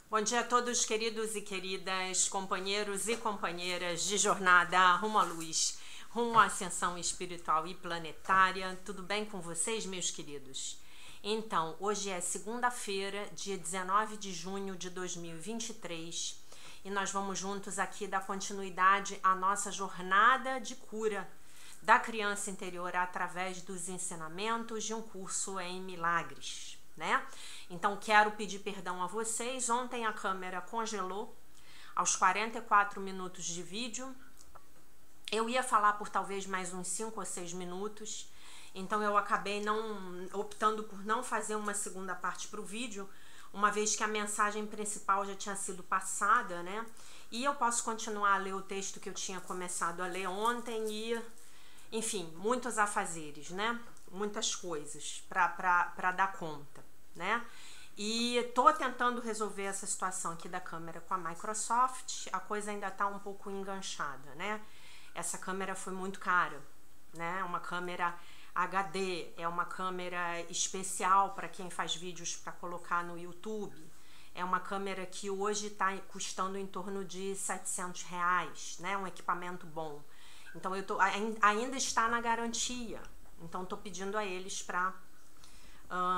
Bom dia a todos, queridos e queridas, companheiros e companheiras de jornada rumo à luz, rumo à ascensão espiritual e planetária. Tudo bem com vocês, meus queridos? Então, hoje é segunda-feira, dia 19 de junho de 2023, e nós vamos juntos aqui dar continuidade à nossa jornada de cura da criança interior através dos ensinamentos de um curso em milagres, né? Então, quero pedir perdão a vocês. Ontem a câmera congelou aos 44 minutos de vídeo. Eu ia falar por talvez mais uns 5 ou 6 minutos. Então, eu acabei optando por não fazer uma segunda parte para o vídeo, uma vez que a mensagem principal já tinha sido passada, né? E eu posso continuar a ler o texto que eu tinha começado a ler ontem e, enfim, muitos afazeres, né? Muitas coisas para dar conta, né? E tô tentando resolver essa situação aqui da câmera com a Microsoft. A coisa ainda tá um pouco enganchada, né? Essa câmera foi muito cara, né? Uma câmera HD, é uma câmera especial para quem faz vídeos para colocar no YouTube. É uma câmera que hoje está custando em torno de R$700, né? Um equipamento bom. Então ainda está na garantia. Então tô pedindo a eles para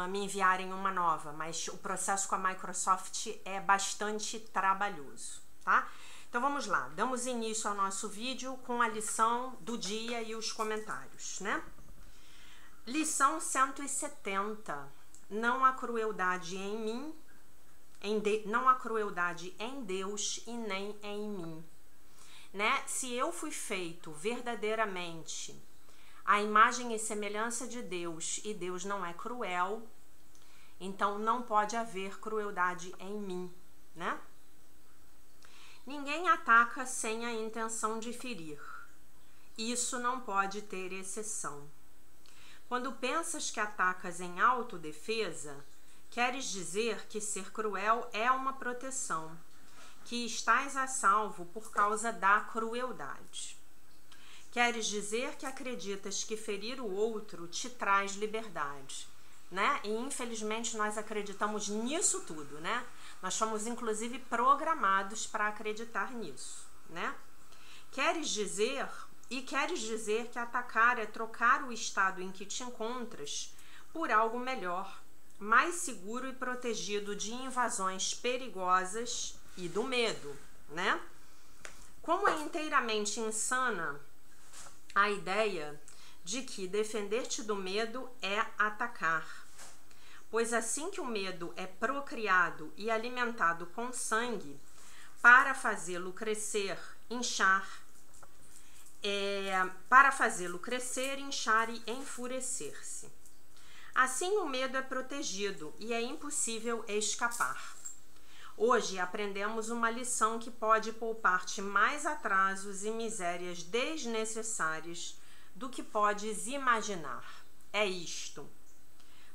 me enviarem uma nova, mas o processo com a Microsoft é bastante trabalhoso, tá? Então vamos lá, damos início ao nosso vídeo com a lição do dia e os comentários, né? Lição 170. Não há crueldade em mim, não há crueldade em Deus e nem em mim, né? Se eu fui feito verdadeiramente a imagem e semelhança de Deus, e Deus não é cruel, então não pode haver crueldade em mim, né? Ninguém ataca sem a intenção de ferir. Isso não pode ter exceção. Quando pensas que atacas em autodefesa, queres dizer que ser cruel é uma proteção, que estás a salvo por causa da crueldade. Queres dizer que acreditas que ferir o outro te traz liberdade, né? E infelizmente nós acreditamos nisso tudo, né? Nós fomos inclusive programados para acreditar nisso, né? Queres dizer que atacar é trocar o estado em que te encontras por algo melhor, mais seguro e protegido de invasões perigosas e do medo, né? Como é inteiramente insana a ideia de que defender-te do medo é atacar, pois assim que o medo é procriado e alimentado com sangue para fazê-lo crescer, inchar e enfurecer-se. Assim o medo é protegido e é impossível escapar. Hoje aprendemos uma lição que pode poupar-te mais atrasos e misérias desnecessárias do que podes imaginar. É isto: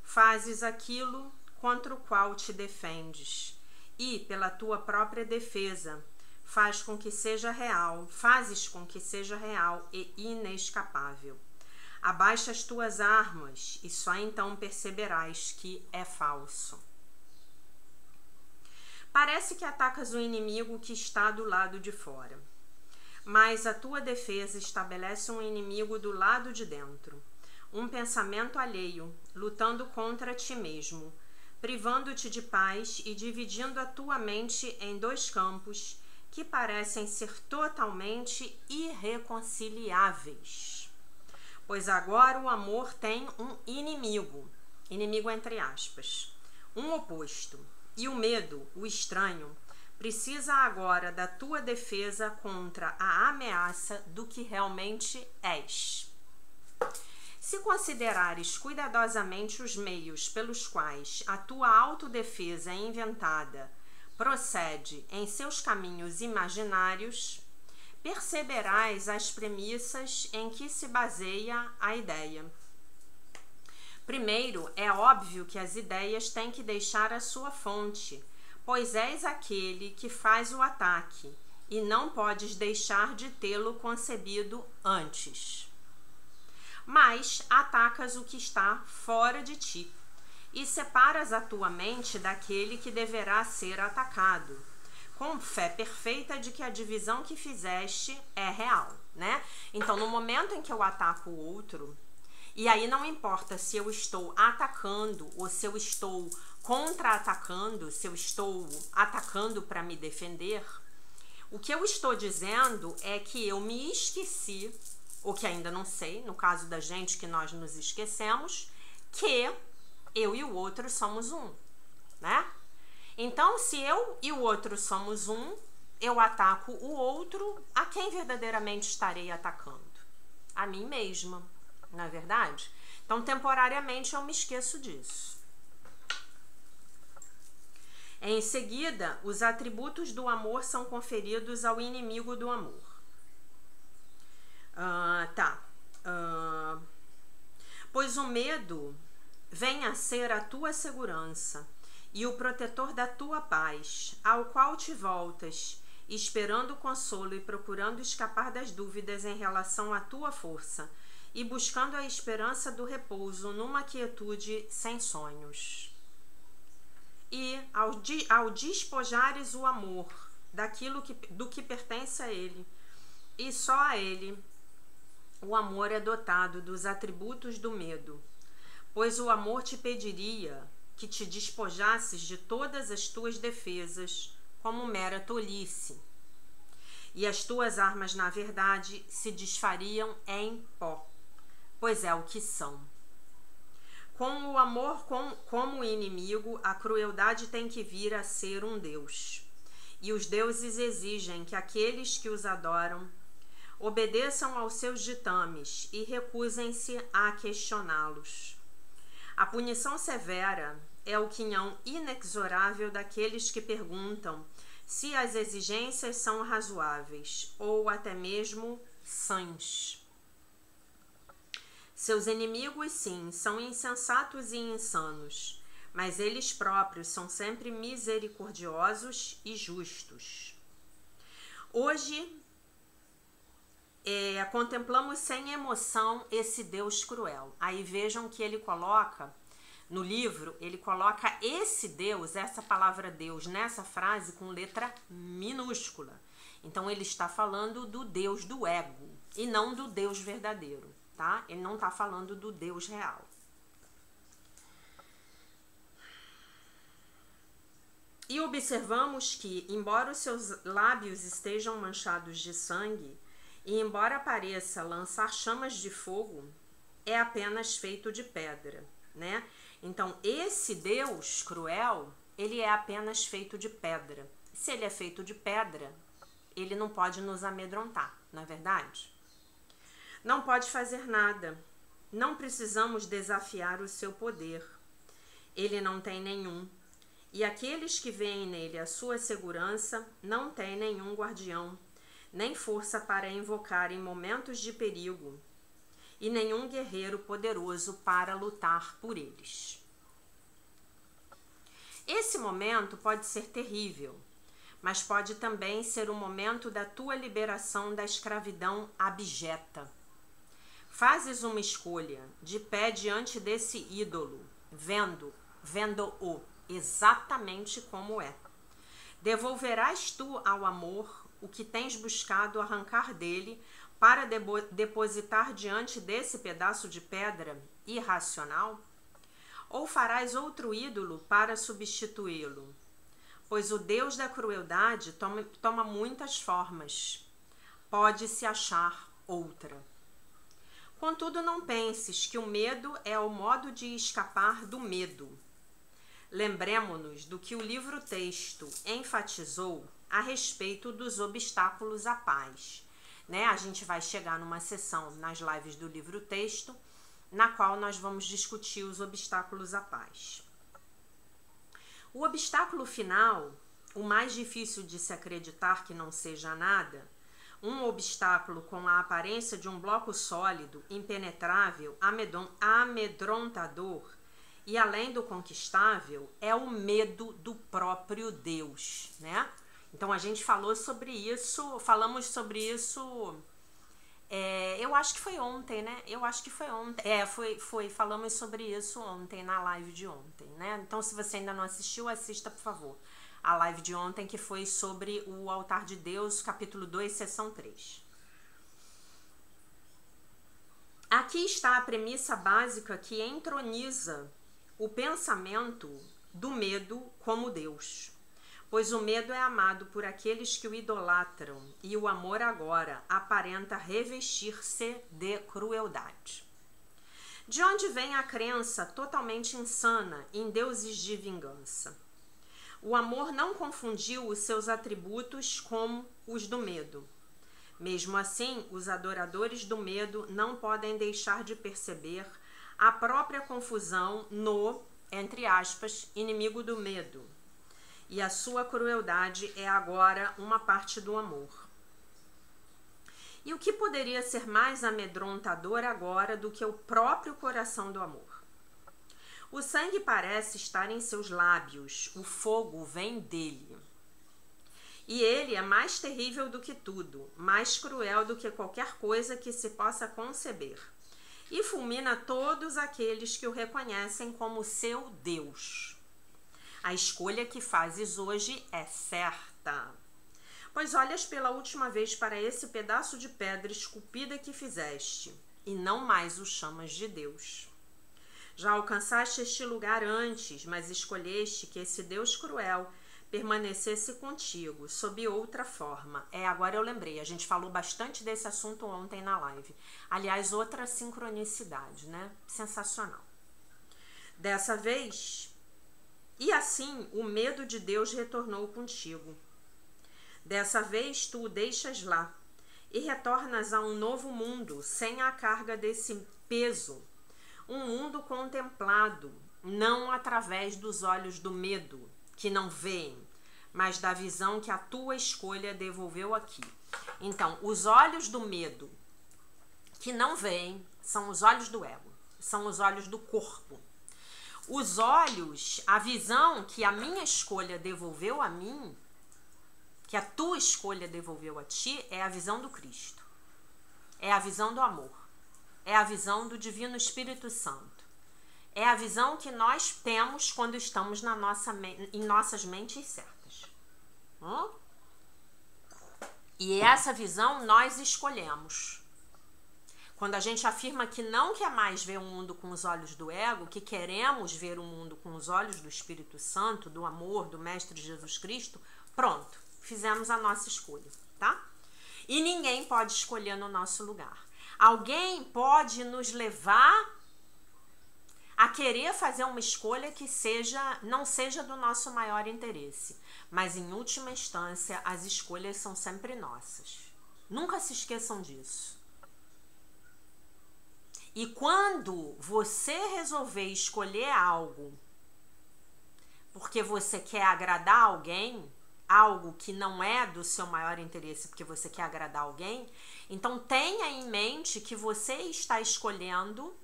fazes aquilo contra o qual te defendes e, pela tua própria defesa, fazes com que seja real e inescapável. Abaixa as tuas armas e só então perceberás que é falso. Parece que atacas o inimigo que está do lado de fora, mas a tua defesa estabelece um inimigo do lado de dentro, um pensamento alheio, lutando contra ti mesmo, privando-te de paz e dividindo a tua mente em dois campos que parecem ser totalmente irreconciliáveis. Pois agora o amor tem um inimigo entre aspas, um oposto. E o medo, o estranho, precisa agora da tua defesa contra a ameaça do que realmente és. Se considerares cuidadosamente os meios pelos quais a tua autodefesa é inventada procede em seus caminhos imaginários, perceberás as premissas em que se baseia a ideia. Primeiro, é óbvio que as ideias têm que deixar a sua fonte, pois és aquele que faz o ataque e não podes deixar de tê-lo concebido antes. Mas atacas o que está fora de ti, e separas a tua mente daquele que deverá ser atacado, com fé perfeita de que a divisão que fizeste é real, né? Então, no momento em que eu ataco o outro, e aí não importa se eu estou atacando ou se eu estou contra-atacando, se eu estou atacando para me defender, o que eu estou dizendo é que eu me esqueci, ou que ainda não sei, no caso da gente que nós nos esquecemos, que eu e o outro somos um, né? Então, se eu e o outro somos um, eu ataco o outro, a quem verdadeiramente estarei atacando? A mim mesma, não é verdade? Então, temporariamente, eu me esqueço disso. Em seguida, os atributos do amor são conferidos ao inimigo do amor. Pois o medo vem a ser a tua segurança e o protetor da tua paz, ao qual te voltas, esperando consolo e procurando escapar das dúvidas em relação à tua força, e buscando a esperança do repouso numa quietude sem sonhos. E ao despojares o amor do que pertence a ele, e só a ele, o amor é dotado dos atributos do medo, pois o amor te pediria que te despojasses de todas as tuas defesas como mera tolice, e as tuas armas, na verdade, se desfariam em pó, pois é o que são. Com o amor como inimigo, a crueldade tem que vir a ser um deus, e os deuses exigem que aqueles que os adoram obedeçam aos seus ditames e recusem-se a questioná-los. A punição severa é o quinhão inexorável daqueles que perguntam se as exigências são razoáveis ou até mesmo sãs. Seus inimigos, sim, são insensatos e insanos, mas eles próprios são sempre misericordiosos e justos. Hoje, contemplamos sem emoção esse Deus cruel. Aí vejam que ele coloca, no livro, ele coloca esse Deus, essa palavra Deus, nessa frase com letra minúscula. Então ele está falando do Deus do ego e não do Deus verdadeiro, tá? Ele não está falando do Deus real. E observamos que, embora os seus lábios estejam manchados de sangue, e embora pareça lançar chamas de fogo, é apenas feito de pedra, né? Então, esse Deus cruel, ele é apenas feito de pedra. Se ele é feito de pedra, ele não pode nos amedrontar, não é verdade? Não pode fazer nada. Não precisamos desafiar o seu poder. Ele não tem nenhum. E aqueles que veem nele a sua segurança não têm nenhum guardião, nem força para invocar em momentos de perigo, e nenhum guerreiro poderoso para lutar por eles. Esse momento pode ser terrível, mas pode também ser o momento da tua liberação da escravidão abjeta. Fazes uma escolha, de pé diante desse ídolo, vendo-o exatamente como é. Devolverás tu ao amor o que tens buscado arrancar dele para depositar diante desse pedaço de pedra irracional? Ou farás outro ídolo para substituí-lo? Pois o Deus da crueldade toma muitas formas. Pode-se achar outra. Contudo, não penses que o medo é o modo de escapar do medo. Lembremo-nos do que o livro-texto enfatizou a respeito dos obstáculos à paz, né? A gente vai chegar numa sessão nas lives do livro-texto, na qual nós vamos discutir os obstáculos à paz. O obstáculo final, o mais difícil de se acreditar que não seja nada, um obstáculo com a aparência de um bloco sólido, impenetrável, amedrontador, e além do conquistável, é o medo do próprio Deus, né? Então a gente falamos sobre isso Eu acho que foi ontem, né? Eu acho que foi ontem. Falamos sobre isso ontem, na live de ontem, né? Então, se você ainda não assistiu, assista, por favor. A live de ontem, que foi sobre o altar de Deus, capítulo 2, seção 3. Aqui está a premissa básica que entroniza o pensamento do medo como Deus. Pois o medo é amado por aqueles que o idolatram, e o amor agora aparenta revestir-se de crueldade. De onde vem a crença totalmente insana em deuses de vingança? O amor não confundiu os seus atributos com os do medo. Mesmo assim, os adoradores do medo não podem deixar de perceber a própria confusão no, entre aspas, inimigo do medo. E a sua crueldade é agora uma parte do amor. E o que poderia ser mais amedrontador agora do que o próprio coração do amor? O sangue parece estar em seus lábios, o fogo vem dele. E ele é mais terrível do que tudo, mais cruel do que qualquer coisa que se possa conceber. E fulmina todos aqueles que o reconhecem como seu Deus. A escolha que fazes hoje é certa. Pois olhas pela última vez para esse pedaço de pedra esculpida que fizeste, e não mais o chamas de Deus. Já alcançaste este lugar antes, mas escolheste que esse Deus cruel permanecesse contigo, sob outra forma. Agora eu lembrei, a gente falou bastante desse assunto ontem na live. Aliás, outra sincronicidade, né? Sensacional. Dessa vez, e assim o medo de Deus retornou contigo. Dessa vez tu o deixas lá e retornas a um novo mundo sem a carga desse peso. Um mundo contemplado, não através dos olhos do medo, que não veem, mas da visão que a tua escolha devolveu aqui. Então, os olhos do medo que não veem são os olhos do ego, são os olhos do corpo. Os olhos, a visão que a minha escolha devolveu a mim, que a tua escolha devolveu a ti, é a visão do Cristo. É a visão do amor. É a visão do Divino Espírito Santo. É a visão que nós temos quando estamos em nossas mentes certas. E essa visão nós escolhemos. Quando a gente afirma que não quer mais ver o mundo com os olhos do ego, que queremos ver o mundo com os olhos do Espírito Santo, do amor, do Mestre Jesus Cristo, pronto, fizemos a nossa escolha, tá? E ninguém pode escolher no nosso lugar. Alguém pode nos levar a querer fazer uma escolha que não seja do nosso maior interesse. Mas, em última instância, as escolhas são sempre nossas. Nunca se esqueçam disso. E quando você resolver escolher algo porque você quer agradar alguém, algo que não é do seu maior interesse porque você quer agradar alguém, então tenha em mente que você está escolhendo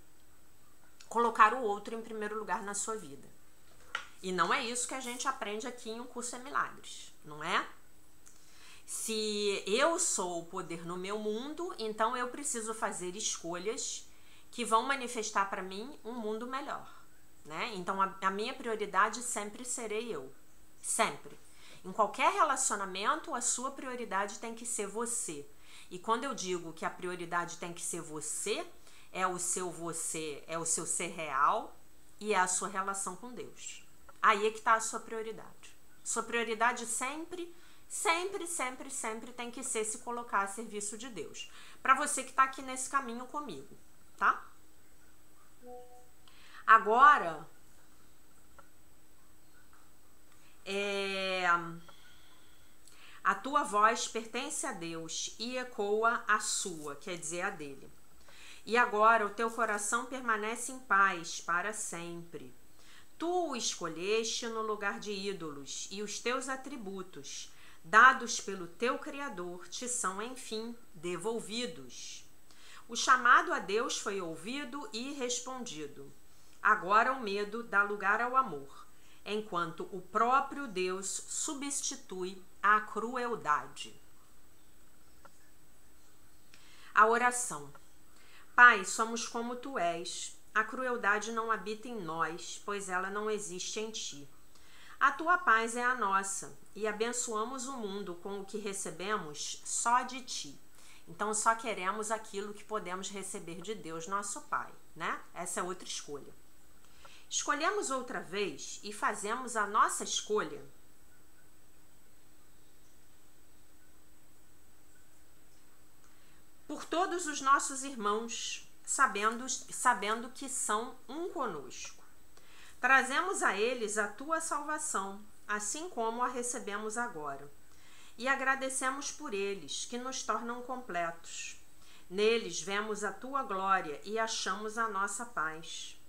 colocar o outro em primeiro lugar na sua vida. E não é isso que a gente aprende aqui em Um Curso em Milagres, não é? Se eu sou o poder no meu mundo, então eu preciso fazer escolhas que vão manifestar para mim um mundo melhor, né? Então a minha prioridade sempre serei eu, sempre. Em qualquer relacionamento, a sua prioridade tem que ser você. E quando eu digo que a prioridade tem que ser você, é o seu ser real e é a sua relação com Deus. Aí é que está a sua prioridade. Sua prioridade sempre tem que ser se colocar a serviço de Deus. Para você que está aqui nesse caminho comigo, tá? Agora, a tua voz pertence a Deus e ecoa a sua, quer dizer, a dele. E agora o teu coração permanece em paz para sempre. Tu o escolheste no lugar de ídolos, e os teus atributos, dados pelo teu Criador, te são, enfim, devolvidos. O chamado a Deus foi ouvido e respondido. Agora o medo dá lugar ao amor, enquanto o próprio Deus substitui a crueldade. A oração. Pai, somos como tu és. A crueldade não habita em nós, pois ela não existe em ti. A tua paz é a nossa, e abençoamos o mundo com o que recebemos só de ti. Então só queremos aquilo que podemos receber de Deus, nosso Pai, né? Essa é outra escolha. Escolhemos outra vez e fazemos a nossa escolha por todos os nossos irmãos, sabendo que são um conosco. Trazemos a eles a tua salvação, assim como a recebemos agora. E agradecemos por eles, que nos tornam completos. Neles vemos a tua glória e achamos a nossa paz.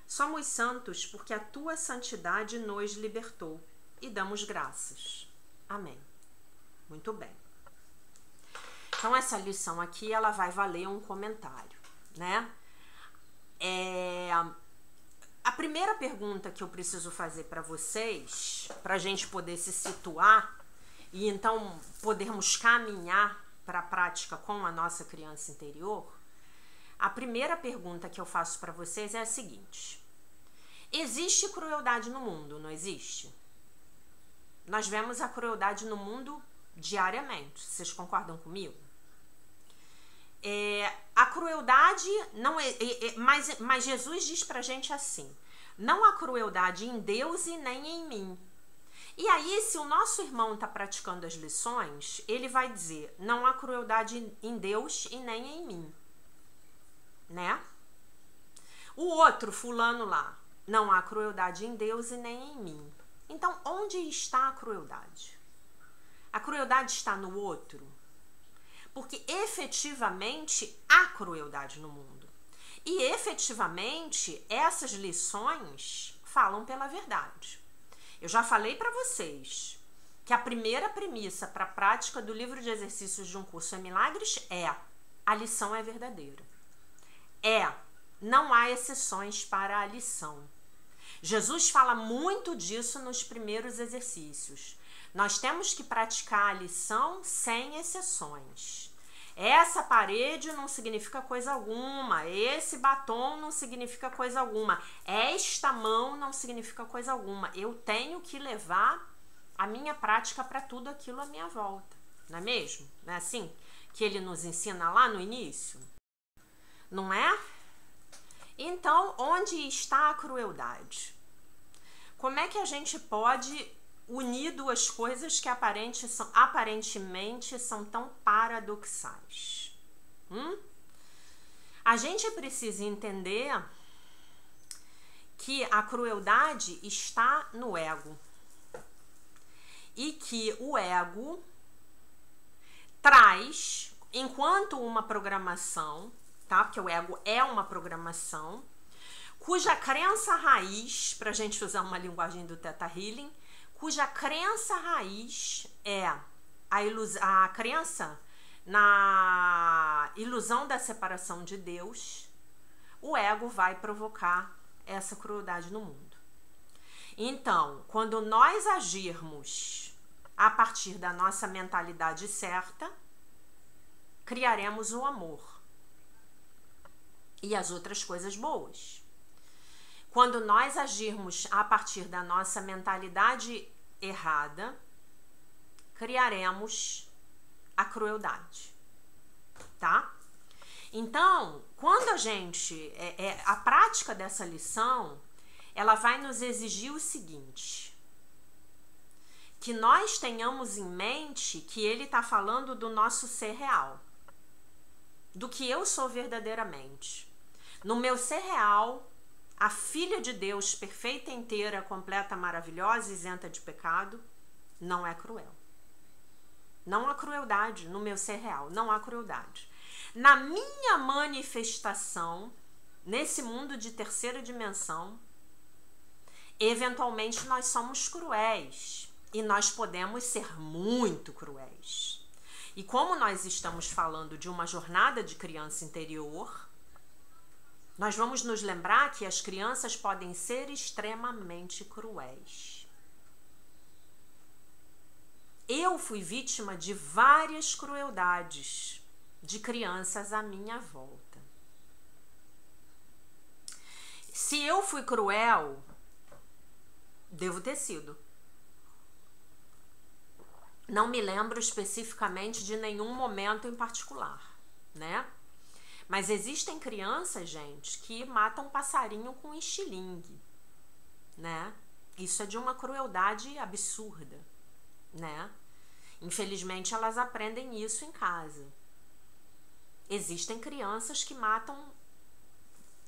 Somos santos porque a tua santidade nos libertou e damos graças. Amém. Muito bem. Então, essa lição aqui, ela vai valer um comentário, né? A primeira pergunta que eu preciso fazer para vocês, para a gente poder se situar e então podermos caminhar para a prática com a nossa criança interior, a primeira pergunta que eu faço para vocês é a seguinte: existe crueldade no mundo, não existe? Nós vemos a crueldade no mundo diariamente, vocês concordam comigo? A crueldade não mas Jesus diz pra gente assim: não há crueldade em Deus e nem em mim. E aí, se o nosso irmão está praticando as lições, ele vai dizer: não há crueldade em Deus e nem em mim, né? O outro fulano lá: não há crueldade em Deus e nem em mim. Então, onde está a crueldade? A crueldade está no outro? Porque efetivamente há crueldade no mundo. E efetivamente essas lições falam pela verdade. Eu já falei para vocês que a primeira premissa para a prática do livro de exercícios de um curso em milagres é: a lição é verdadeira. Não há exceções para a lição. Jesus fala muito disso nos primeiros exercícios. Nós temos que praticar a lição sem exceções. Essa parede não significa coisa alguma, esse batom não significa coisa alguma, esta mão não significa coisa alguma. Eu tenho que levar a minha prática para tudo aquilo à minha volta, não é mesmo? Não é assim que ele nos ensina lá no início? Não é? Então, onde está a crueldade? Como é que a gente pode unir duas coisas que aparentemente são tão paradoxais? A gente precisa entender que a crueldade está no ego. E que o ego traz, enquanto uma programação, tá? Porque o ego é uma programação, cuja crença raiz, para a gente usar uma linguagem do Theta Healing, cuja crença raiz é a crença na ilusão da separação de Deus, o ego vai provocar essa crueldade no mundo. Então, quando nós agirmos a partir da nossa mentalidade certa, criaremos o amor e as outras coisas boas. Quando nós agirmos a partir da nossa mentalidade errada, criaremos a crueldade, tá? Então, quando a gente... a prática dessa lição, ela vai nos exigir o seguinte: que nós tenhamos em mente que ele está falando do nosso ser real, do que eu sou verdadeiramente. No meu ser real, a filha de Deus, perfeita, inteira, completa, maravilhosa, isenta de pecado, não é cruel. Não há crueldade no meu ser real, não há crueldade. Na minha manifestação, nesse mundo de terceira dimensão, eventualmente nós somos cruéis e nós podemos ser muito cruéis. E como nós estamos falando de uma jornada de criança interior, nós vamos nos lembrar que as crianças podem ser extremamente cruéis. Eu fui vítima de várias crueldades de crianças à minha volta. Se eu fui cruel, devo ter sido. Não me lembro especificamente de nenhum momento em particular, né? Mas existem crianças, gente, que matam passarinho com estilingue, né? Isso é de uma crueldade absurda, né? Infelizmente, elas aprendem isso em casa. Existem crianças que matam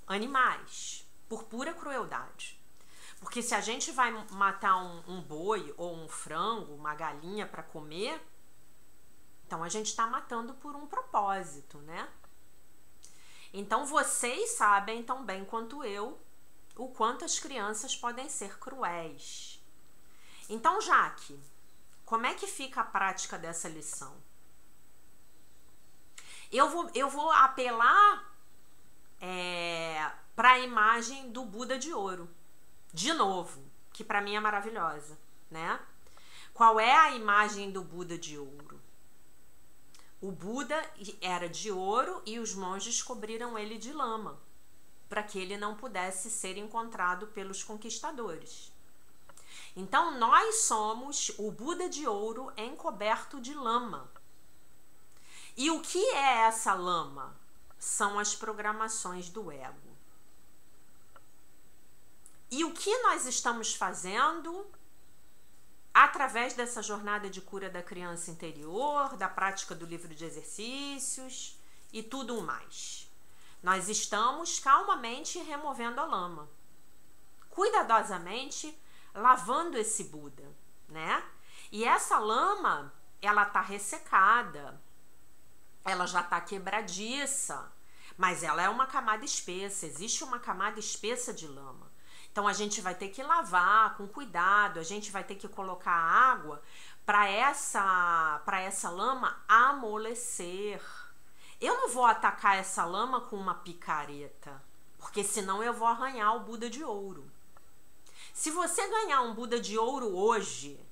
animais por pura crueldade. Porque se a gente vai matar um boi ou um frango, uma galinha para comer, então a gente está matando por um propósito, né? Então vocês sabem tão bem quanto eu o quanto as crianças podem ser cruéis. Então, Jaque, como é que fica a prática dessa lição? Eu vou apelar para a imagem do Buda de ouro. De novo, que para mim é maravilhosa, né? Qual é a imagem do Buda de ouro? O Buda era de ouro e os monges cobriram ele de lama, para que ele não pudesse ser encontrado pelos conquistadores. Então, nós somos o Buda de ouro encoberto de lama. E o que é essa lama? São as programações do ego. E o que nós estamos fazendo através dessa jornada de cura da criança interior, da prática do livro de exercícios e tudo mais? Nós estamos calmamente removendo a lama, cuidadosamente lavando esse Buda, né? E essa lama, ela tá ressecada, ela já tá quebradiça, mas ela é uma camada espessa, existe uma camada espessa de lama. Então a gente vai ter que lavar com cuidado, a gente vai ter que colocar água para essa lama amolecer. Eu não vou atacar essa lama com uma picareta, porque senão eu vou arranhar o Buda de ouro. Se você ganhar um Buda de ouro hoje,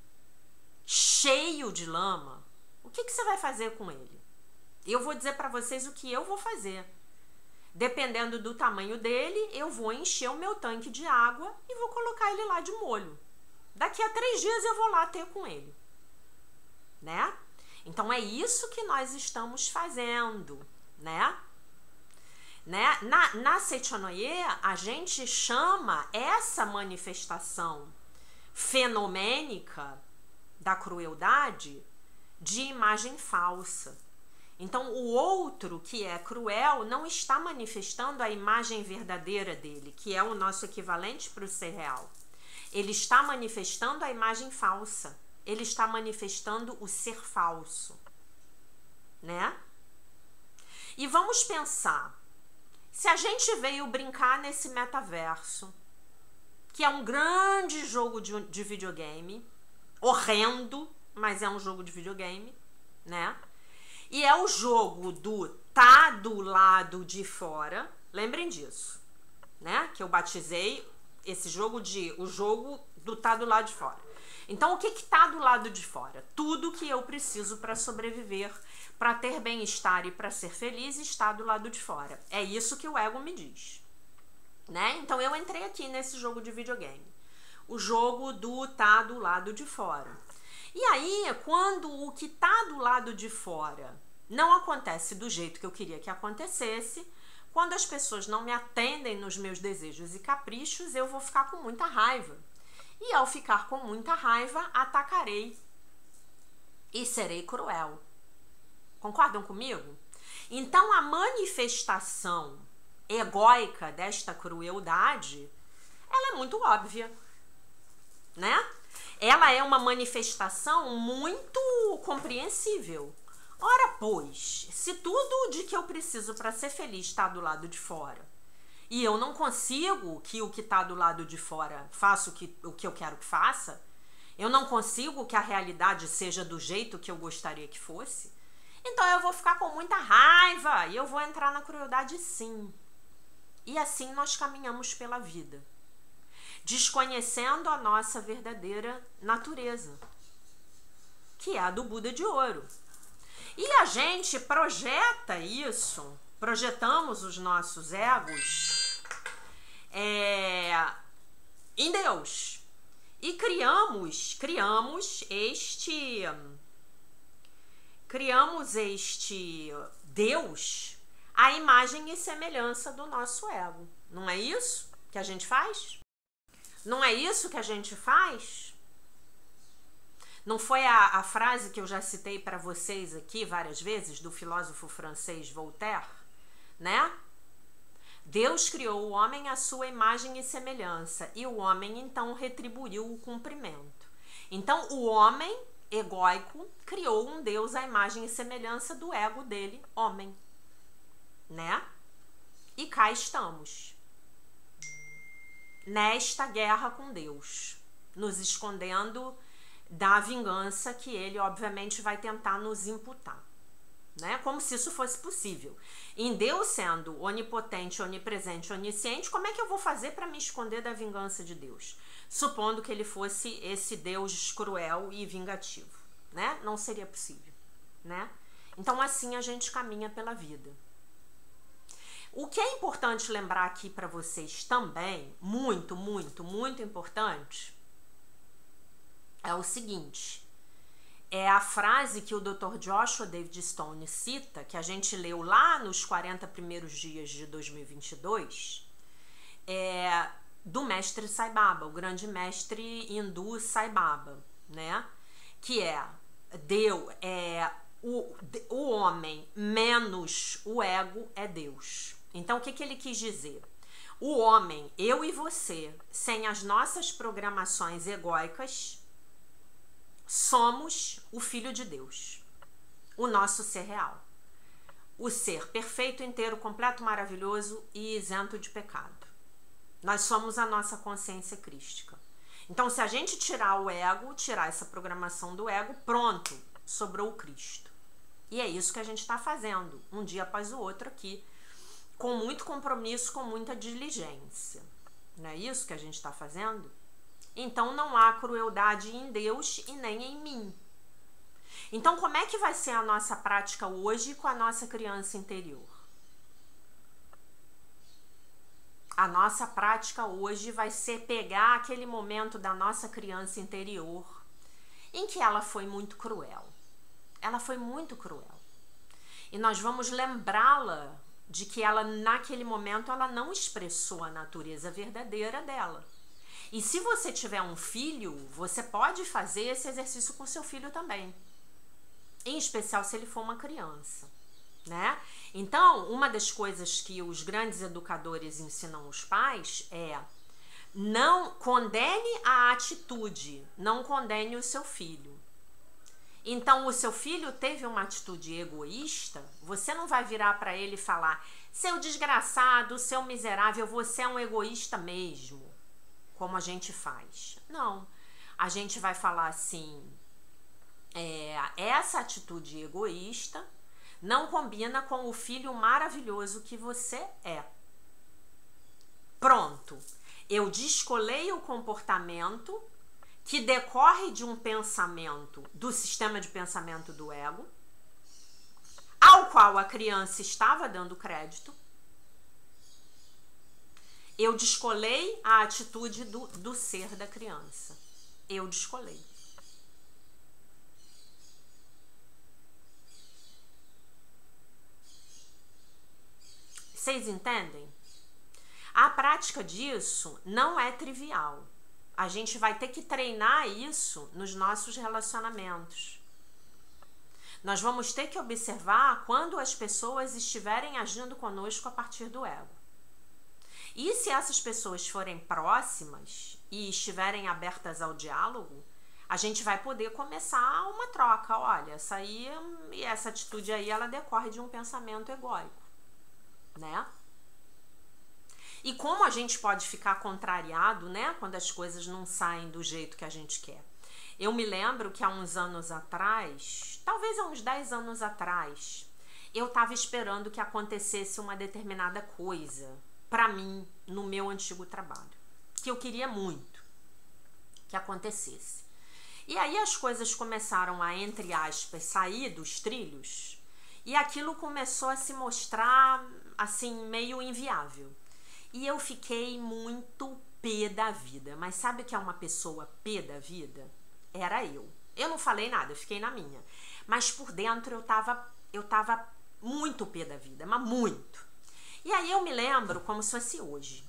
cheio de lama, o que você vai fazer com ele? Eu vou dizer para vocês o que eu vou fazer. Dependendo do tamanho dele, eu vou encher o meu tanque de água e vou colocar ele lá de molho. Daqui a 3 dias eu vou lá ter com ele, né? Então é isso que nós estamos fazendo, né? Na Seichonoye, a gente chama essa manifestação fenomênica da crueldade de imagem falsa. Então, o outro que é cruel não está manifestando a imagem verdadeira dele, que é o nosso equivalente para o ser real. Ele está manifestando a imagem falsa. Ele está manifestando o ser falso, né? E vamos pensar, se a gente veio brincar nesse metaverso, que é um grande jogo de videogame, horrendo, mas é um jogo de videogame, né? E é o jogo do tá do lado de fora. Lembrem disso, né? Que eu batizei esse jogo de o jogo do tá do lado de fora. Então, o que tá do lado de fora? Tudo que eu preciso para sobreviver, para ter bem-estar e para ser feliz está do lado de fora. É isso que o ego me diz, né? Então, eu entrei aqui nesse jogo de videogame. O jogo do tá do lado de fora. E aí, quando o que tá do lado de fora não acontece do jeito que eu queria que acontecesse, quando as pessoas não me atendem nos meus desejos e caprichos, eu vou ficar com muita raiva. E ao ficar com muita raiva, atacarei e serei cruel. Concordam comigo? Então, a manifestação egóica desta crueldade, ela é muito óbvia, né? Ela é uma manifestação muito compreensível. Ora, pois, se tudo de que eu preciso para ser feliz está do lado de fora, e eu não consigo que o que está do lado de fora faça o que eu quero que faça, eu não consigo que a realidade seja do jeito que eu gostaria que fosse, então eu vou ficar com muita raiva e eu vou entrar na crueldade sim. E assim nós caminhamos pela vida, desconhecendo a nossa verdadeira natureza, que é a do Buda de ouro. E a gente projeta isso, projetamos os nossos egos em Deus. E criamos este Deus à imagem e semelhança do nosso ego. Não é isso que a gente faz? Não é isso que a gente faz? Não foi a frase que eu já citei para vocês aqui várias vezes, do filósofo francês Voltaire, né? Deus criou o homem à sua imagem e semelhança, e o homem então retribuiu o cumprimento. Então o homem egóico criou um Deus à imagem e semelhança do ego dele, homem, né? E cá estamos, nesta guerra com Deus, nos escondendo da vingança que ele obviamente vai tentar nos imputar, né? Como se isso fosse possível. Em Deus sendo onipotente, onipresente, onisciente, como é que eu vou fazer para me esconder da vingança de Deus? Supondo que ele fosse esse Deus cruel e vingativo, né? Não seria possível, né? Então assim a gente caminha pela vida. O que é importante lembrar aqui para vocês também, muito, muito, muito importante, é o seguinte, é a frase que o Dr. Joshua David Stone cita, que a gente leu lá nos 40 primeiros dias de 2022, do mestre Sai Baba, o grande mestre hindu Sai Baba, né? Que o homem menos o ego é Deus. Então o que ele quis dizer? O homem, eu e você, sem as nossas programações egóicas, somos o Filho de Deus, o nosso ser real, o ser perfeito, inteiro, completo, maravilhoso e isento de pecado. Nós somos a nossa consciência crística. Então, se a gente tirar o ego, tirar essa programação do ego, pronto, sobrou o Cristo. E é isso que a gente está fazendo, um dia após o outro aqui, com muito compromisso, com muita diligência. Não é isso que a gente está fazendo? Então não há crueldade em Deus e nem em mim. Então como é que vai ser a nossa prática hoje com a nossa criança interior? A nossa prática hoje vai ser pegar aquele momento da nossa criança interior em que ela foi muito cruel. Ela foi muito cruel. E nós vamos lembrá-la de que ela, naquele momento, ela não expressou a natureza verdadeira dela. E se você tiver um filho, você pode fazer esse exercício com seu filho também. Em especial se ele for uma criança, né? Então, uma das coisas que os grandes educadores ensinam os pais é: não condene a atitude, não condene o seu filho. Então, o seu filho teve uma atitude egoísta, você não vai virar para ele e falar: seu desgraçado, seu miserável, você é um egoísta mesmo, como a gente faz. Não, a gente vai falar assim: essa atitude egoísta não combina com o filho maravilhoso que você é. Pronto, eu descolei o comportamento que decorre de um pensamento, do sistema de pensamento do ego, ao qual a criança estava dando crédito. Eu descolei a atitude do ser da criança. Eu descolei. Vocês entendem? A prática disso não é trivial. A gente vai ter que treinar isso nos nossos relacionamentos. Nós vamos ter que observar quando as pessoas estiverem agindo conosco a partir do ego. E se essas pessoas forem próximas e estiverem abertas ao diálogo, a gente vai poder começar uma troca. Olha, essa atitude aí, ela decorre de um pensamento egóico, né? E como a gente pode ficar contrariado, né, quando as coisas não saem do jeito que a gente quer? Eu me lembro que há uns anos atrás, talvez há uns 10 anos atrás, eu estava esperando que acontecesse uma determinada coisa para mim no meu antigo trabalho, que eu queria muito que acontecesse. E aí as coisas começaram a, entre aspas, sair dos trilhos e aquilo começou a se mostrar, assim, meio inviável. E eu fiquei muito pé da vida. Mas sabe o que é uma pessoa pé da vida? Era eu. Eu não falei nada, eu fiquei na minha. Mas por dentro eu tava muito pé da vida, mas muito. E aí eu me lembro como se fosse hoje.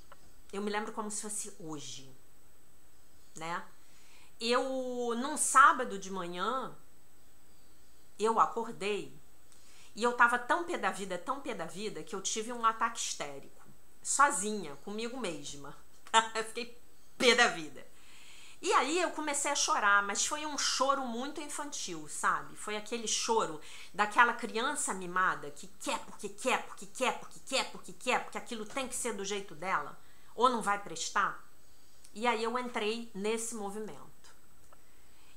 Né? Num sábado de manhã, eu acordei e eu tava tão pé da vida, que eu tive um ataque histérico. Sozinha, comigo mesma. Eu fiquei pé da vida. E aí eu comecei a chorar, mas foi um choro muito infantil, sabe? Foi aquele choro daquela criança mimada que quer porque quer, porque quer, porque quer, porque quer, porque aquilo tem que ser do jeito dela, ou não vai prestar. E aí eu entrei nesse movimento.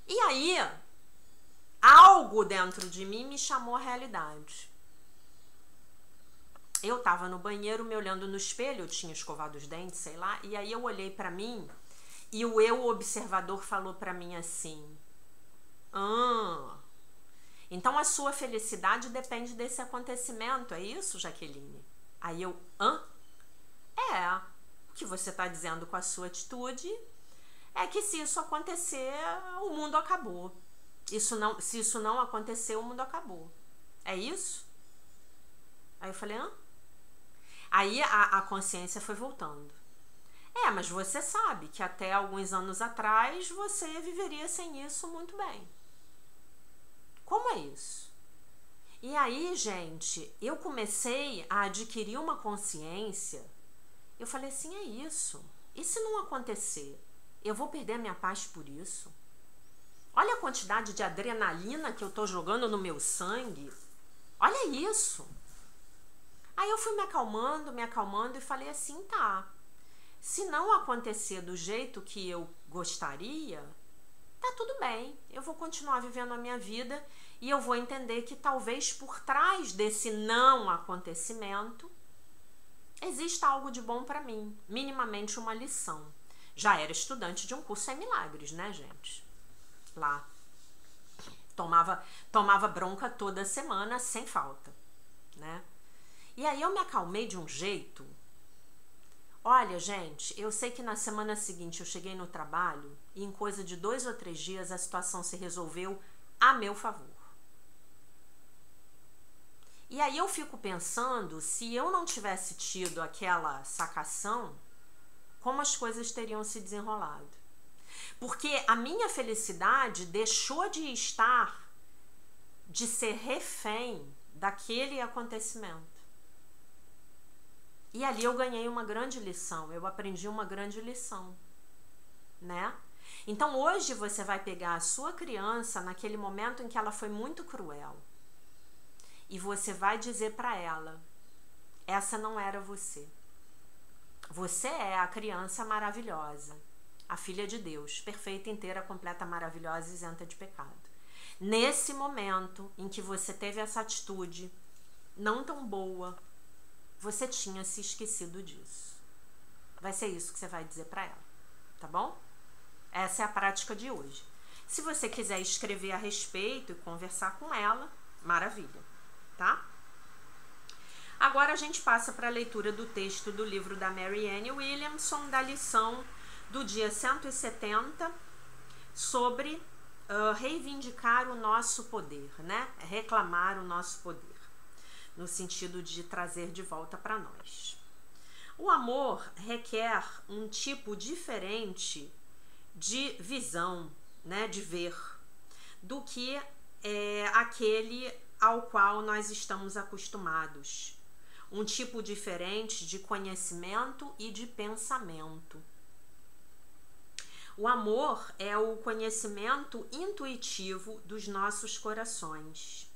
E aí, algo dentro de mim me chamou à realidade. Eu tava no banheiro me olhando no espelho, eu tinha escovado os dentes, sei lá, e aí eu olhei pra mim e o eu observador falou pra mim assim: então a sua felicidade depende desse acontecimento, é isso, Jaqueline? Aí eu, o que você tá dizendo com a sua atitude é que se isso acontecer, o mundo acabou. Se isso não acontecer, o mundo acabou. É isso? Aí eu falei, Aí a consciência foi voltando. Mas você sabe que até alguns anos atrás você viveria sem isso muito bem. Como é isso? E aí, gente, eu comecei a adquirir uma consciência. Eu falei assim, é isso. E se não acontecer? Eu vou perder a minha paz por isso? Olha a quantidade de adrenalina que eu tô jogando no meu sangue. Olha isso. Aí eu fui me acalmando e falei assim, tá. Se não acontecer do jeito que eu gostaria, tá tudo bem. Eu vou continuar vivendo a minha vida e eu vou entender que talvez por trás desse não acontecimento exista algo de bom pra mim, minimamente uma lição. Já era estudante de um curso em milagres, né, gente? Lá. Tomava bronca toda semana, sem falta, né? E aí eu me acalmei de um jeito. Olha, gente, eu sei que na semana seguinte eu cheguei no trabalho e em coisa de 2 ou 3 dias a situação se resolveu a meu favor. E aí eu fico pensando, se eu não tivesse tido aquela sacação, como as coisas teriam se desenrolado. Porque a minha felicidade deixou de ser refém daquele acontecimento. E ali eu ganhei uma grande lição, eu aprendi uma grande lição, né? Então hoje você vai pegar a sua criança naquele momento em que ela foi muito cruel. E você vai dizer para ela, essa não era você. Você é a criança maravilhosa, a filha de Deus, perfeita, inteira, completa, maravilhosa, isenta de pecado. Nesse momento em que você teve essa atitude não tão boa, você tinha se esquecido disso. Vai ser isso que você vai dizer para ela, tá bom? Essa é a prática de hoje. Se você quiser escrever a respeito e conversar com ela, maravilha, tá? Agora a gente passa para a leitura do texto do livro da Marianne Williamson, da lição do dia 170, sobre reivindicar o nosso poder, né? Reclamar o nosso poder, no sentido de trazer de volta para nós. O amor requer um tipo diferente de visão, né? De ver, do que aquele ao qual nós estamos acostumados. Um tipo diferente de conhecimento e de pensamento. O amor é o conhecimento intuitivo dos nossos corações.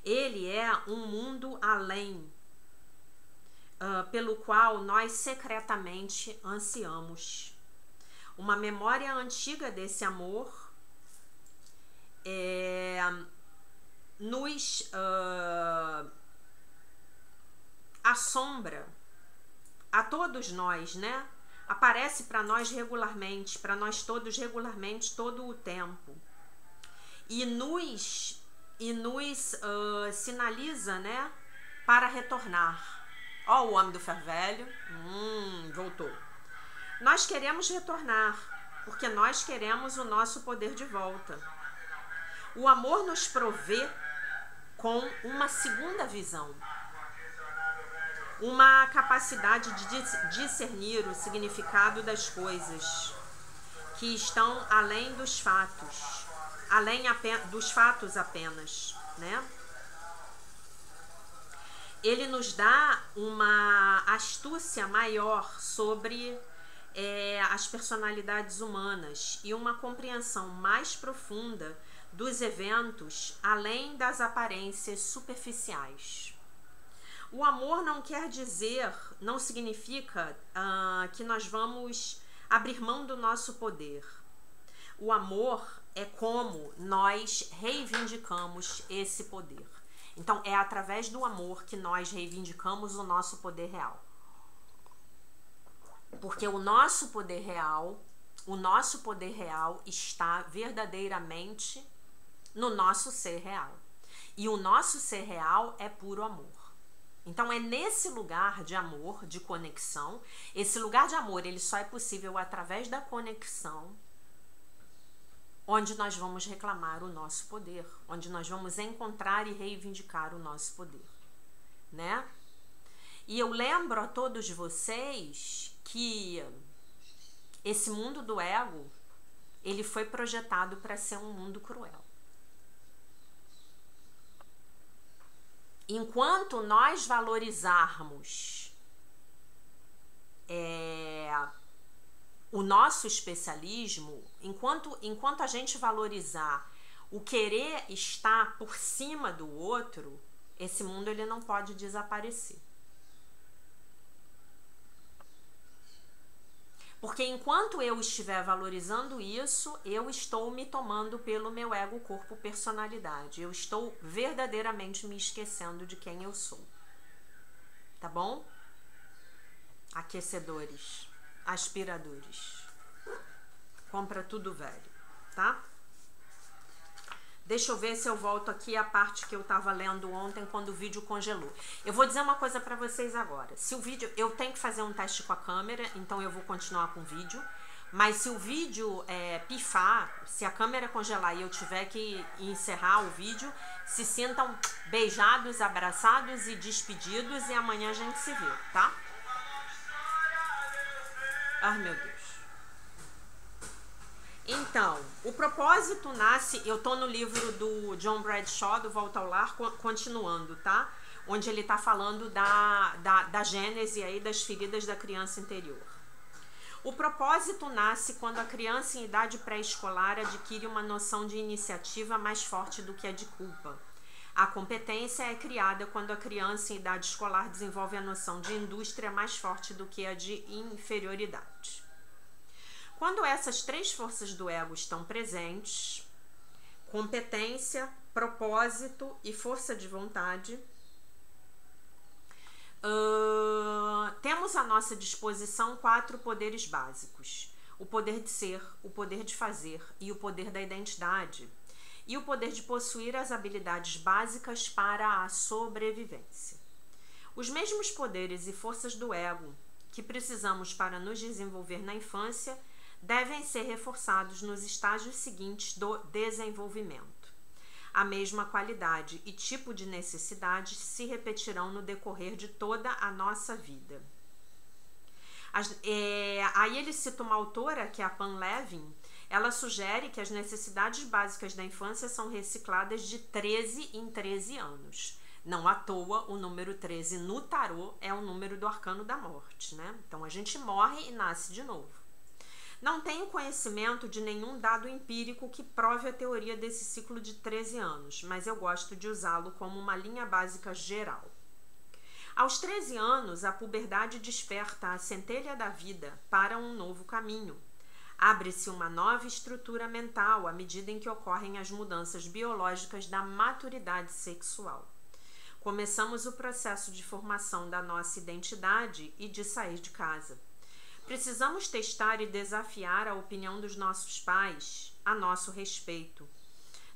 Ele é um mundo além, pelo qual nós secretamente ansiamos. Uma memória antiga desse amor nos assombra a todos nós, né? Aparece para nós regularmente, para nós todos regularmente, todo o tempo. e nos sinaliza, né, para retornar. Ó, o homem do ferro velho, voltou. Nós queremos retornar, porque nós queremos o nosso poder de volta. O amor nos provê com uma segunda visão, uma capacidade de discernir o significado das coisas que estão além dos fatos, além dos fatos apenas, né? Ele nos dá uma astúcia maior sobre as personalidades humanas e uma compreensão mais profunda dos eventos além das aparências superficiais. O amor não quer dizer, não significa que nós vamos abrir mão do nosso poder. O amor é como nós reivindicamos esse poder. Então, é através do amor que nós reivindicamos o nosso poder real. Porque o nosso poder real está verdadeiramente no nosso ser real. E o nosso ser real é puro amor. Então, é nesse lugar de amor, de conexão. Esse lugar de amor, ele só é possível através da conexão, onde nós vamos reclamar o nosso poder, onde nós vamos encontrar e reivindicar o nosso poder, né? E eu lembro a todos vocês que esse mundo do ego, ele foi projetado para ser um mundo cruel. Enquanto nós valorizarmos o nosso especialismo, enquanto a gente valorizar o querer estar por cima do outro, esse mundo ele não pode desaparecer. Porque enquanto eu estiver valorizando isso, eu estou me tomando pelo meu ego, corpo, personalidade. Eu estou verdadeiramente me esquecendo de quem eu sou. Tá bom? Aquecedores, aspiradores. Compra tudo velho, tá? Deixa eu ver se eu volto aqui à parte que eu tava lendo ontem quando o vídeo congelou. Eu vou dizer uma coisa pra vocês agora. Se o vídeo... Eu tenho que fazer um teste com a câmera, então eu vou continuar com o vídeo. Mas se o vídeo pifar, se a câmera congelar e eu tiver que encerrar o vídeo, se sintam beijados, abraçados e despedidos e amanhã a gente se vê, tá? Ai, meu Deus. Então, o propósito nasce... Eu tô no livro do John Bradshaw, do Volta ao Lar, continuando, tá? Onde ele tá falando da gênese aí das feridas da criança interior. O propósito nasce quando a criança em idade pré-escolar adquire uma noção de iniciativa mais forte do que a de culpa. A competência é criada quando a criança em idade escolar desenvolve a noção de indústria mais forte do que a de inferioridade. Quando essas três forças do ego estão presentes, competência, propósito e força de vontade, temos à nossa disposição 4 poderes básicos: o poder de ser, o poder de fazer e o poder da identidade, e o poder de possuir as habilidades básicas para a sobrevivência. Os mesmos poderes e forças do ego que precisamos para nos desenvolver na infância devem ser reforçados nos estágios seguintes do desenvolvimento. A mesma qualidade e tipo de necessidade se repetirão no decorrer de toda a nossa vida. Aí ele cita uma autora, que é a Pam Levin. Ela sugere que as necessidades básicas da infância são recicladas de 13 em 13 anos. Não à toa, o número 13 no tarô é o número do arcano da morte, né? Então a gente morre e nasce de novo. Não tenho conhecimento de nenhum dado empírico que prove a teoria desse ciclo de 13 anos, mas eu gosto de usá-lo como uma linha básica geral. Aos 13 anos, a puberdade desperta a centelha da vida para um novo caminho. Abre-se uma nova estrutura mental à medida em que ocorrem as mudanças biológicas da maturidade sexual. Começamos o processo de formação da nossa identidade e de sair de casa. Precisamos testar e desafiar a opinião dos nossos pais a nosso respeito.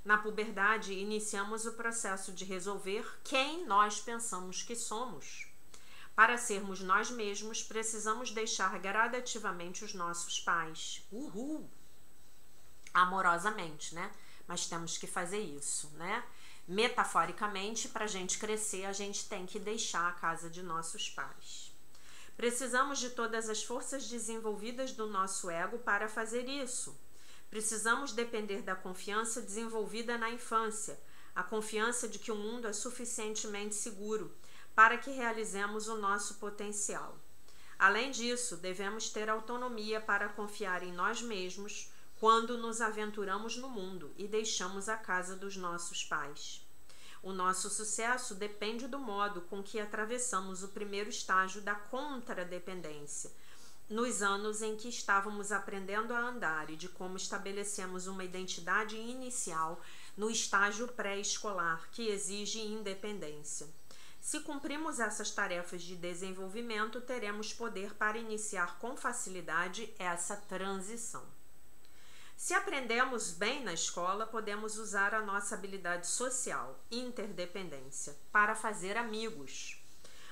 Na puberdade, iniciamos o processo de resolver quem nós pensamos que somos. Para sermos nós mesmos, precisamos deixar gradativamente os nossos pais. Amorosamente, né? Mas temos que fazer isso, né? Metaforicamente, para a gente crescer, a gente tem que deixar a casa de nossos pais. Precisamos de todas as forças desenvolvidas do nosso ego para fazer isso. Precisamos depender da confiança desenvolvida na infância, a confiança de que o mundo é suficientemente seguro para que realizemos o nosso potencial. Além disso, devemos ter autonomia para confiar em nós mesmos quando nos aventuramos no mundo e deixamos a casa dos nossos pais. O nosso sucesso depende do modo com que atravessamos o primeiro estágio da contradependência, nos anos em que estávamos aprendendo a andar, e de como estabelecemos uma identidade inicial no estágio pré-escolar, que exige independência. Se cumprimos essas tarefas de desenvolvimento, teremos poder para iniciar com facilidade essa transição. Se aprendemos bem na escola, podemos usar a nossa habilidade social, interdependência, para fazer amigos.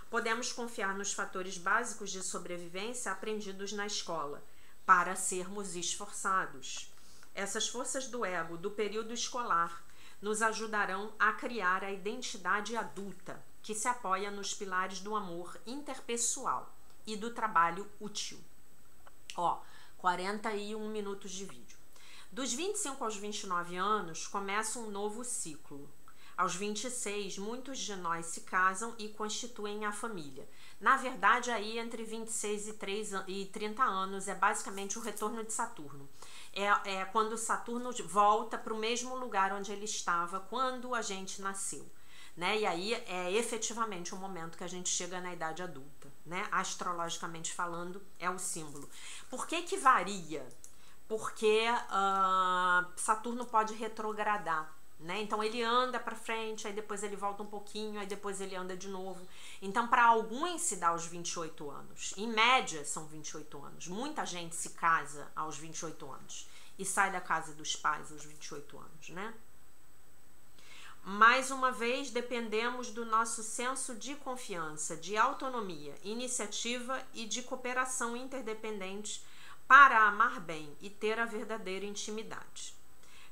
Podemos confiar nos fatores básicos de sobrevivência aprendidos na escola, para sermos esforçados. Essas forças do ego do período escolar nos ajudarão a criar a identidade adulta, que se apoia nos pilares do amor interpessoal e do trabalho útil. 41 minutos de vídeo. Dos 25 aos 29 anos, começa um novo ciclo. Aos 26, muitos de nós se casam e constituem a família. Na verdade, aí entre 26 e 30 anos é basicamente o retorno de Saturno. É quando Saturno volta para o mesmo lugar onde ele estava quando a gente nasceu, né? E aí é efetivamente o momento que a gente chega na idade adulta, né? Astrologicamente falando, é o símbolo. Por que varia? Porque Saturno pode retrogradar, né? Então ele anda para frente, aí depois ele volta um pouquinho, aí depois ele anda de novo. Então para alguns se dá aos 28 anos, em média são 28 anos. Muita gente se casa aos 28 anos e sai da casa dos pais aos 28 anos, né? Mais uma vez, dependemos do nosso senso de confiança, de autonomia, iniciativa e de cooperação interdependente para amar bem e ter a verdadeira intimidade.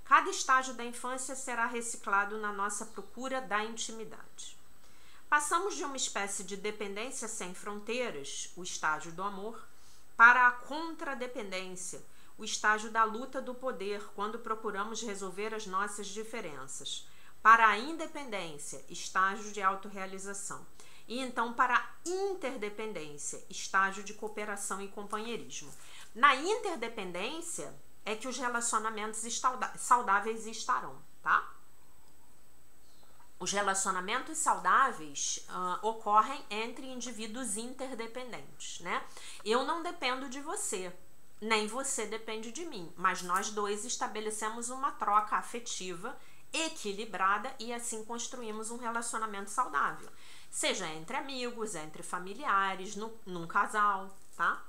Cada estágio da infância será reciclado na nossa procura da intimidade. Passamos de uma espécie de dependência sem fronteiras, o estágio do amor, para a contradependência, o estágio da luta do poder, quando procuramos resolver as nossas diferenças, para a independência, estágio de autorrealização, e então para a interdependência, estágio de cooperação e companheirismo. Na interdependência é que os relacionamentos saudáveis estarão, tá? Os relacionamentos saudáveis ocorrem entre indivíduos interdependentes, né? Eu não dependo de você, nem você depende de mim, mas nós dois estabelecemos uma troca afetiva equilibrada e assim construímos um relacionamento saudável, seja entre amigos, entre familiares, num casal, tá?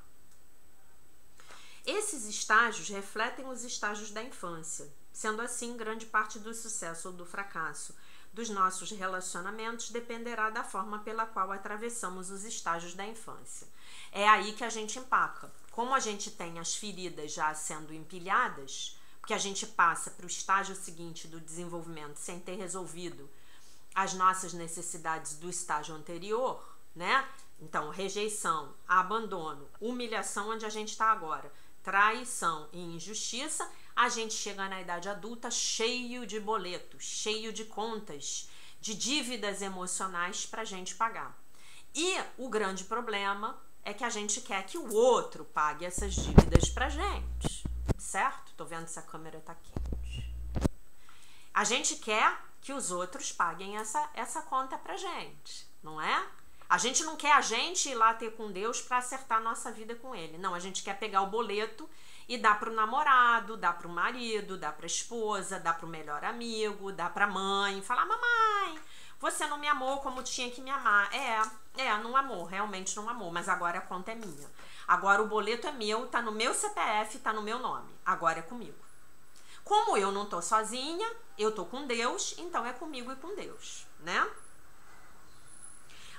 Esses estágios refletem os estágios da infância. Sendo assim, grande parte do sucesso ou do fracasso dos nossos relacionamentos dependerá da forma pela qual atravessamos os estágios da infância. É aí que a gente empaca. Como a gente tem as feridas já sendo empilhadas, porque a gente passa para o estágio seguinte do desenvolvimento sem ter resolvido as nossas necessidades do estágio anterior, né? Então, rejeição, abandono, humilhação, onde a gente está agora, traição e injustiça, a gente chega na idade adulta cheio de boletos, cheio de contas, de dívidas emocionais para a gente pagar. E o grande problema é que a gente quer que o outro pague essas dívidas pra gente, certo? Tô vendo se a câmera tá quente. A gente quer que os outros paguem essa conta pra gente, não é? A gente não quer a gente ir lá ter com Deus para acertar a nossa vida com ele. Não, a gente quer pegar o boleto e dar pro namorado, dar pro marido, dar pra esposa, dar pro melhor amigo, dar pra mãe, falar: mamãe, você não me amou como tinha que me amar. Não amou, realmente não amou, mas agora a conta é minha. Agora o boleto é meu, tá no meu CPF, tá no meu nome. Agora é comigo. Como eu não tô sozinha, eu tô com Deus, então é comigo e com Deus, né?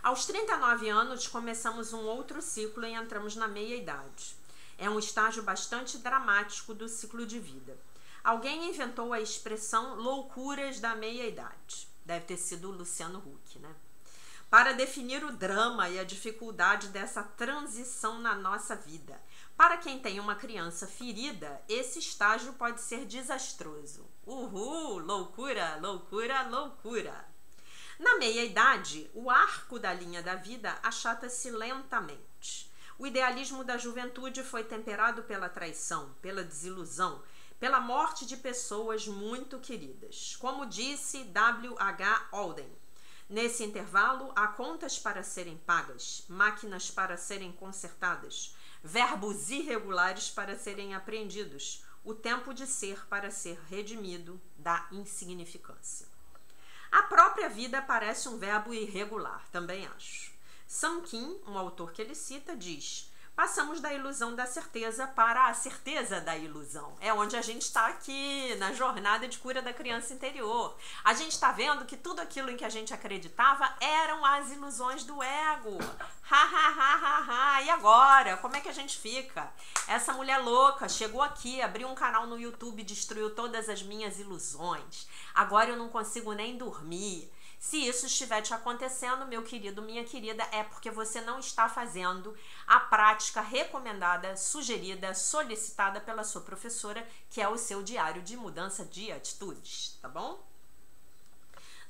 Aos 39 anos, começamos um outro ciclo e entramos na meia-idade. É um estágio bastante dramático do ciclo de vida. Alguém inventou a expressão loucuras da meia-idade. Deve ter sido o Luciano Huck, né? Para definir o drama e a dificuldade dessa transição na nossa vida. Para quem tem uma criança ferida, esse estágio pode ser desastroso. Uhul! Loucura, loucura, loucura! Na meia-idade, o arco da linha da vida achata-se lentamente. O idealismo da juventude foi temperado pela traição, pela desilusão, pela morte de pessoas muito queridas. Como disse W.H. Auden, nesse intervalo há contas para serem pagas, máquinas para serem consertadas, verbos irregulares para serem apreendidos, o tempo de ser para ser redimido da insignificância. A própria vida parece um verbo irregular, também acho. Sam Kim, um autor que ele cita, diz: passamos da ilusão da certeza para a certeza da ilusão. É onde a gente está aqui, na jornada de cura da criança interior. A gente está vendo que tudo aquilo em que a gente acreditava eram as ilusões do ego. E agora? Como é que a gente fica? Essa mulher louca chegou aqui, abriu um canal no YouTube, destruiu todas as minhas ilusões. Agora eu não consigo nem dormir. Se isso estiver te acontecendo, meu querido, minha querida, é porque você não está fazendo a prática recomendada, sugerida, solicitada pela sua professora, que é o seu diário de mudança de atitudes, tá bom?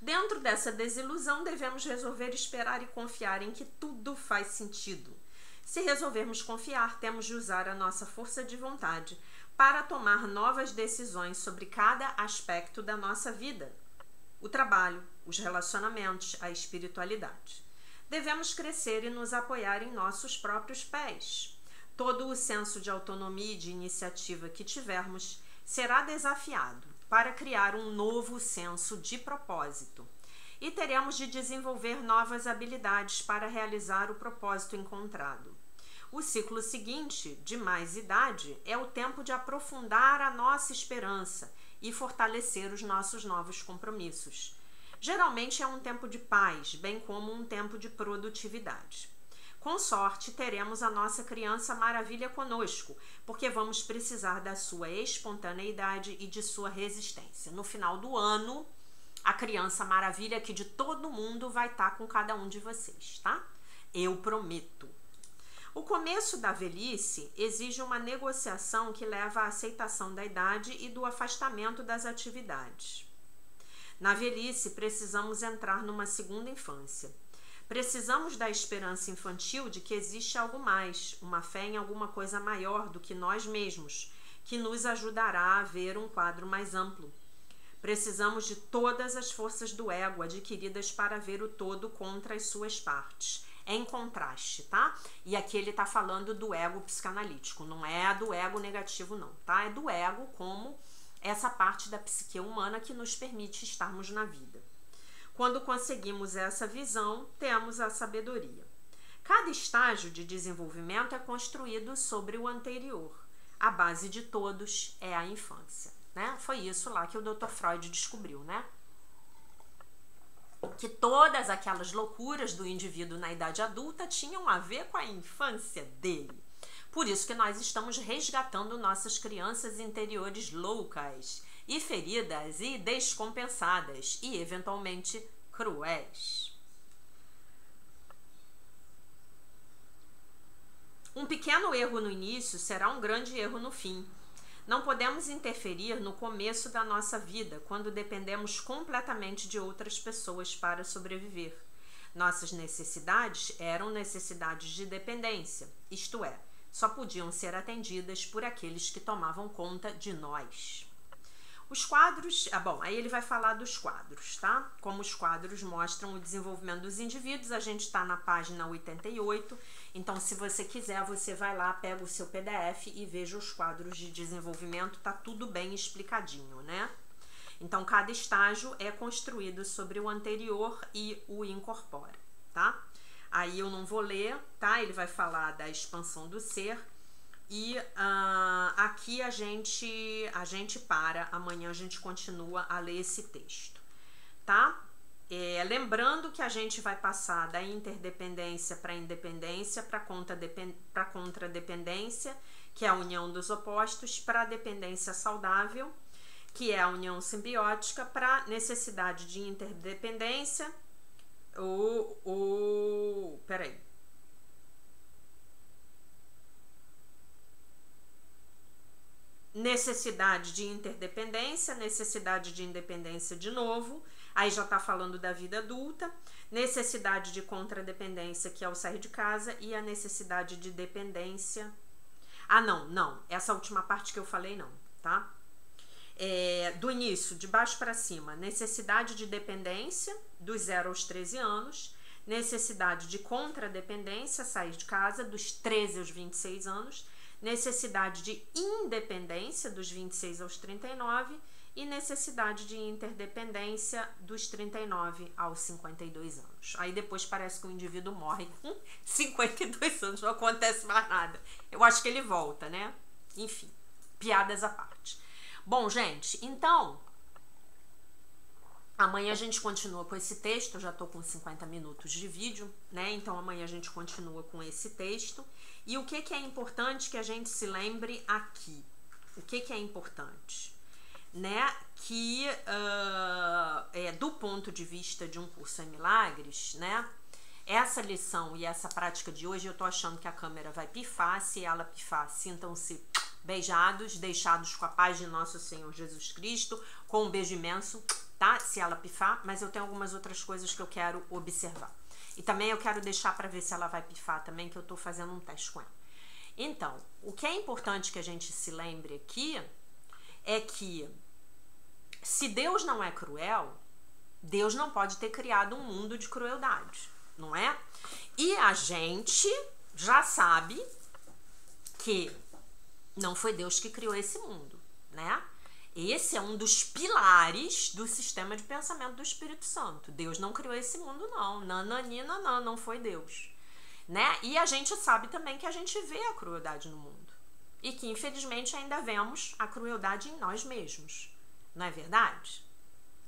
Dentro dessa desilusão, devemos resolver esperar e confiar em que tudo faz sentido. Se resolvermos confiar, temos de usar a nossa força de vontade para tomar novas decisões sobre cada aspecto da nossa vida. O trabalho, os relacionamentos, a espiritualidade. Devemos crescer e nos apoiar em nossos próprios pés. Todo o senso de autonomia e de iniciativa que tivermos será desafiado para criar um novo senso de propósito. E teremos de desenvolver novas habilidades para realizar o propósito encontrado. O ciclo seguinte, de mais idade, é o tempo de aprofundar a nossa esperança e fortalecer os nossos novos compromissos. Geralmente é um tempo de paz, bem como um tempo de produtividade. Com sorte, teremos a nossa criança maravilha conosco, porque vamos precisar da sua espontaneidade e de sua resistência. No final do ano, a criança maravilha aqui de todo mundo vai estar com cada um de vocês, tá? Eu prometo. O começo da velhice exige uma negociação que leva à aceitação da idade e do afastamento das atividades. Na velhice, precisamos entrar numa segunda infância. Precisamos da esperança infantil de que existe algo mais, uma fé em alguma coisa maior do que nós mesmos, que nos ajudará a ver um quadro mais amplo. Precisamos de todas as forças do ego adquiridas para ver o todo contra as suas partes. Em contraste, tá? E aqui ele tá falando do ego psicanalítico, não é do ego negativo não, tá? É do ego como essa parte da psique humana que nos permite estarmos na vida. Quando conseguimos essa visão, temos a sabedoria. Cada estágio de desenvolvimento é construído sobre o anterior. A base de todos é a infância, né? Foi isso lá que o Dr. Freud descobriu, né? Que todas aquelas loucuras do indivíduo na idade adulta tinham a ver com a infância dele. Por isso que nós estamos resgatando nossas crianças interiores loucas e feridas e descompensadas e eventualmente cruéis. Um pequeno erro no início será um grande erro no fim. Não podemos interferir no começo da nossa vida, quando dependemos completamente de outras pessoas para sobreviver. Nossas necessidades eram necessidades de dependência, isto é, só podiam ser atendidas por aqueles que tomavam conta de nós. Os quadros, aí ele vai falar dos quadros, tá? Como os quadros mostram o desenvolvimento dos indivíduos, a gente está na página 88, então se você quiser, você vai lá, pega o seu PDF e veja os quadros de desenvolvimento, tá tudo bem explicadinho, né? Então, cada estágio é construído sobre o anterior e o incorpora, tá? Aí eu não vou ler, tá? Ele vai falar da expansão do ser, E aqui a gente para, amanhã a gente continua a ler esse texto, tá? Lembrando que a gente vai passar da interdependência para independência, para contradependência, que é a união dos opostos, para a dependência saudável, que é a união simbiótica, para necessidade de interdependência, peraí. Necessidade de interdependência, necessidade de independência de novo, aí já tá falando da vida adulta, necessidade de contradependência, que é o sair de casa, e a necessidade de dependência. Não, essa última parte que eu falei não, tá? Do início, de baixo para cima, necessidade de dependência, dos 0 aos 13 anos, necessidade de contradependência, sair de casa, dos 13 aos 26 anos, necessidade de independência, dos 26 aos 39, e necessidade de interdependência, dos 39 aos 52 anos. Aí depois parece que o indivíduo morre com 52 anos, não acontece mais nada. Eu acho que ele volta, né? Enfim, piadas à parte. Bom, gente, então, amanhã a gente continua com esse texto. Eu já tô com 50 minutos de vídeo, né? Então amanhã a gente continua com esse texto. E o que é importante que a gente se lembre aqui? O que é importante? Né? Que do ponto de vista de um curso em milagres, né? Essa lição e essa prática de hoje, eu tô achando que a câmera vai pifar. Se ela pifar, sintam-se beijados, deixados com a paz de nosso Senhor Jesus Cristo, com um beijo imenso, tá? Se ela pifar, mas eu tenho algumas outras coisas que eu quero observar. E também eu quero deixar para ver se ela vai pifar também, que eu tô fazendo um teste com ela. Então, o que é importante que a gente se lembre aqui é que se Deus não é cruel, Deus não pode ter criado um mundo de crueldade, não é? E a gente já sabe que não foi Deus que criou esse mundo, né? Esse é um dos pilares do sistema de pensamento do Espírito Santo. Deus não criou esse mundo, não. Nananina, não foi Deus. Né? E a gente sabe também que a gente vê a crueldade no mundo. E que, infelizmente, ainda vemos a crueldade em nós mesmos. Não é verdade?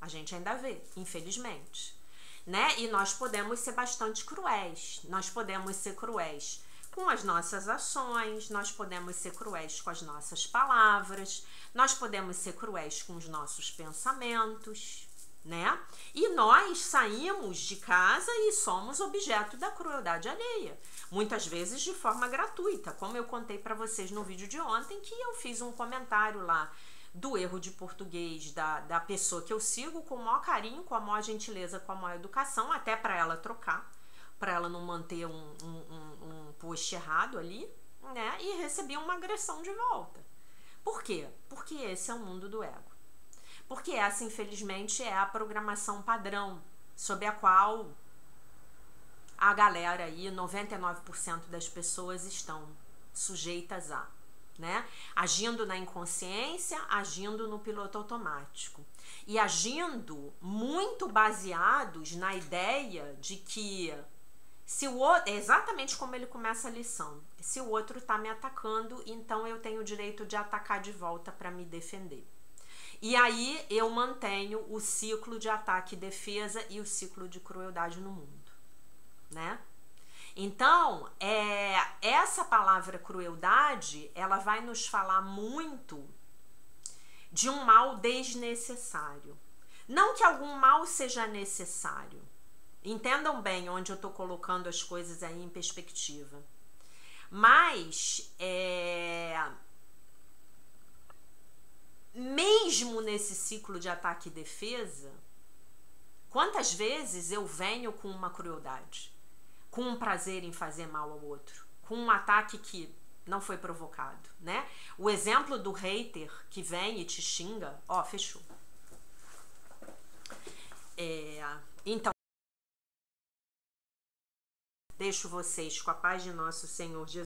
A gente ainda vê, infelizmente. Né? E nós podemos ser bastante cruéis. Nós podemos ser cruéis com as nossas ações, nós podemos ser cruéis com as nossas palavras, nós podemos ser cruéis com os nossos pensamentos, né? E nós saímos de casa e somos objeto da crueldade alheia, muitas vezes de forma gratuita, como eu contei para vocês no vídeo de ontem, que eu fiz um comentário lá do erro de português da pessoa que eu sigo com o maior carinho, com a maior gentileza, com a maior educação, até para ela trocar, para ela não manter um post errado ali, né? E recebi uma agressão de volta. Por quê? Porque esse é o mundo do ego. Porque essa, infelizmente, é a programação padrão sob a qual a galera aí, 99% das pessoas estão sujeitas a, né? Agindo na inconsciência, agindo no piloto automático. E agindo muito baseados na ideia de que se o outro, é exatamente como ele começa a lição, se o outro está me atacando, então eu tenho o direito de atacar de volta para me defender. E aí eu mantenho o ciclo de ataque e defesa e o ciclo de crueldade no mundo, né? Então, essa palavra crueldade, ela vai nos falar muito de um mal desnecessário. Não que algum mal seja necessário. Entendam bem onde eu estou colocando as coisas aí em perspectiva. Mas, mesmo nesse ciclo de ataque e defesa, quantas vezes eu venho com uma crueldade, com um prazer em fazer mal ao outro, com um ataque que não foi provocado, né? O exemplo do hater que vem e te xinga, ó, fechou. Então, deixo vocês com a paz de nosso Senhor Jesus.